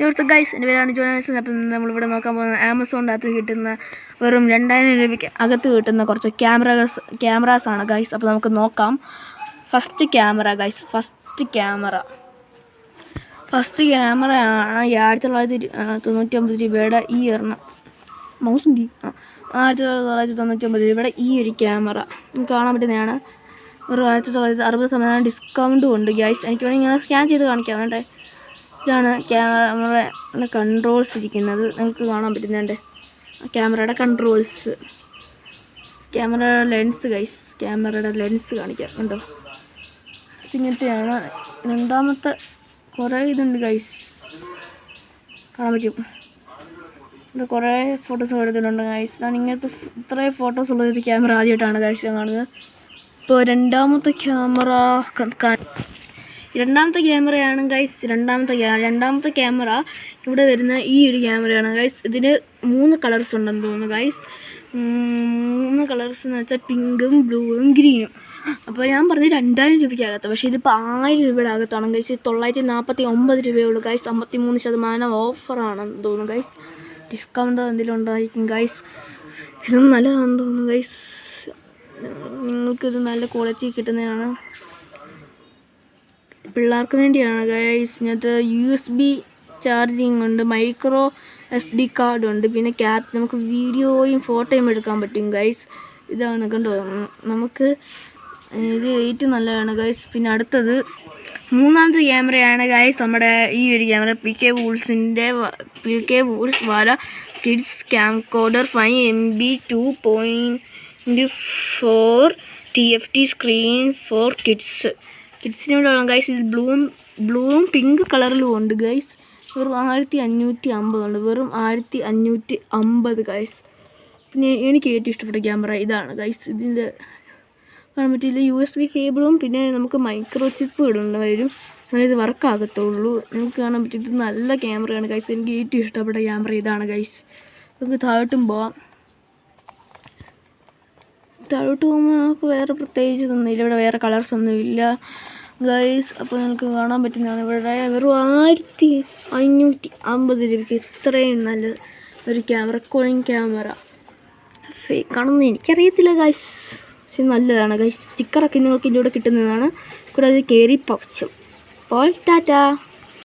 ഇവിടുത്തെ ഗൈസ് എൻ്റെ പേരാണ് ജോനാസ്. അപ്പം നമ്മളിവിടെ നോക്കാൻ പോകുന്നത് ആമസോണിൻ്റെ അകത്ത് കിട്ടുന്ന വെറും 2000 രൂപയ്ക്ക് അകത്ത് കിട്ടുന്ന കുറച്ച് ക്യാമറാസാണ് ഗൈസ്. അപ്പോൾ നമുക്ക് നോക്കാം. ഫസ്റ്റ് ക്യാമറയാണ് 1999 രൂപയുടെ ഈ ഒരെണ്ണം. 1999 രൂപയുടെ ഈ ഒരു ക്യാമറ നമുക്ക് കാണാൻ പറ്റുന്നതാണ്. ഒരു 1960% ഡിസ്കൗണ്ടും ഉണ്ട് ഗൈസ്. എനിക്ക് വേണമെങ്കിൽ ഇങ്ങനെ സ്കാൻ ചെയ്ത് കാണിക്കാം. വേണ്ടേ, ഇതാണ് ക്യാമറയുടെ കൺട്രോൾസ് ഇരിക്കുന്നത്. നമുക്ക് കാണാൻ പറ്റുന്നുണ്ട് ക്യാമറയുടെ കൺട്രോൾസ്. ക്യാമറയുടെ ലെൻസ് ഗൈസ്, ക്യാമറയുടെ ലെൻസ് കാണിക്കാം. ഉണ്ടോ, ഇങ്ങനത്തെയാണ്. രണ്ടാമത്തെ കുറേ ഇതുണ്ട് ഗൈസ്, കാണാൻ പറ്റും. ഇവിടെ കുറേ ഫോട്ടോസ് എടുത്തിട്ടുണ്ട് ഗൈസ്. ഞാൻ ഇങ്ങനത്തെ ഇത്രയും ഫോട്ടോസ് ഉള്ളൊരു ക്യാമറ ആദ്യമായിട്ടാണ് ഗൈസ് ഞാൻ കാണുന്നത്. ഇപ്പോൾ രണ്ടാമത്തെ ക്യാമറയാണ് ഗൈസ്. രണ്ടാമത്തെ ക്യാമറ ഇവിടെ വരുന്ന ഈ ഒരു ക്യാമറയാണ് ഗൈസ്. ഇതിന് 3 കളേഴ്സ് ഉണ്ടെന്ന് തോന്നുന്നു ഗൈസ്. 3 കളേഴ്സ് എന്ന് വെച്ചാൽ പിങ്കും ബ്ലൂവും ഗ്രീനും. അപ്പോൾ ഞാൻ പറഞ്ഞത് 2000 രൂപയ്ക്കകത്ത്, പക്ഷേ ഇതിപ്പോൾ 1000 രൂപയുടെ അകത്താണ് ഗൈസ്. 949 രൂപയുള്ളൂ ഗൈസ്. 53% ഓഫറാണെന്ന് തോന്നുന്നു ഗൈസ്. ഡിസ്കൗണ്ട് എന്തെങ്കിലും ഉണ്ടായിരിക്കും ഗൈസ്. ഇതും നല്ലതാണെന്ന് തോന്നുന്നു ഗൈസ്. നിങ്ങൾക്കിത് നല്ല ക്വാളിറ്റി കിട്ടുന്നതാണ്. പിള്ളേർക്ക് വേണ്ടിയാണ് ഗൈസ്. ഇതിനകത്ത് USB ചാർജിങ് ഉണ്ട്, മൈക്രോ SD കാർഡ് ഉണ്ട്, പിന്നെ നമുക്ക് വീഡിയോയും ഫോട്ടോയും എടുക്കാൻ പറ്റും ഗൈസ്. ഇതാണ് കണ്ടോ, നമുക്ക് ഇത് റേറ്റ് നല്ലതാണ് ഗൈസ്. പിന്നെ അടുത്തത് മൂന്നാമത്തെ ക്യാമറയാണ് ഗൈസ്. നമ്മുടെ ഈ ഒരു ക്യാമറ PK വൂൾസ് വാല kids camcorder 5MB 2.4 TFT screen for കിഡ്സിന് വേണ്ടിയുള്ള ഗൈസ്. ഇത് ബ്ലൂവും പിങ്ക് കളറിലും ഉണ്ട് ഗൈസ്. വെറും 1550 ഉണ്ട്, വെറും 1550 ഗൈസ്. പിന്നെ എനിക്ക് ഏറ്റവും ഇഷ്ടപ്പെട്ട ക്യാമറ ഇതാണ് ഗൈസ്. ഇതിൻ്റെ കാണാൻ പറ്റില്ല, USB കേബിളും പിന്നെ നമുക്ക് മൈക്രോ ചിപ്പ് ഇടേണ്ടി വരും, ഇത് വർക്കാകത്തുള്ളൂ. നമുക്ക് കാണാൻ പറ്റും. ഇത് നല്ല ക്യാമറയാണ് ഗൈസ്. എനിക്ക് ഏറ്റവും ഇഷ്ടപ്പെട്ട ക്യാമറ ഇതാണ് ഗൈസ്. നമുക്ക് താഴോട്ടും പോവാം. താഴോട്ട് പോകുമ്പോൾ നമുക്ക് വേറെ പ്രത്യേകിച്ച് ഒന്നുമില്ല, ഇവിടെ വേറെ കളേഴ്സ് ഒന്നും ഇല്ല ഗൈസ്. അപ്പോൾ നിങ്ങൾക്ക് കാണാൻ പറ്റുന്നതാണ് ഇവിടെ വെറും 1550 രൂപയ്ക്ക് ഇത്രയും നല്ല ഒരു ക്യാമറ, കോളിംഗ് ക്യാമറ. ഫേക്കാണെന്ന് എനിക്കറിയത്തില്ല ഗൈസ്, പക്ഷെ നല്ലതാണ് ഗൈസ്. സ്റ്റിക്കറൊക്കെ നിങ്ങൾക്ക് ഇതിലൂടെ കിട്ടുന്നതാണ്. കൂടാതെ കേറി പൗച്ചും. അപ്പോൾ ടാറ്റാ.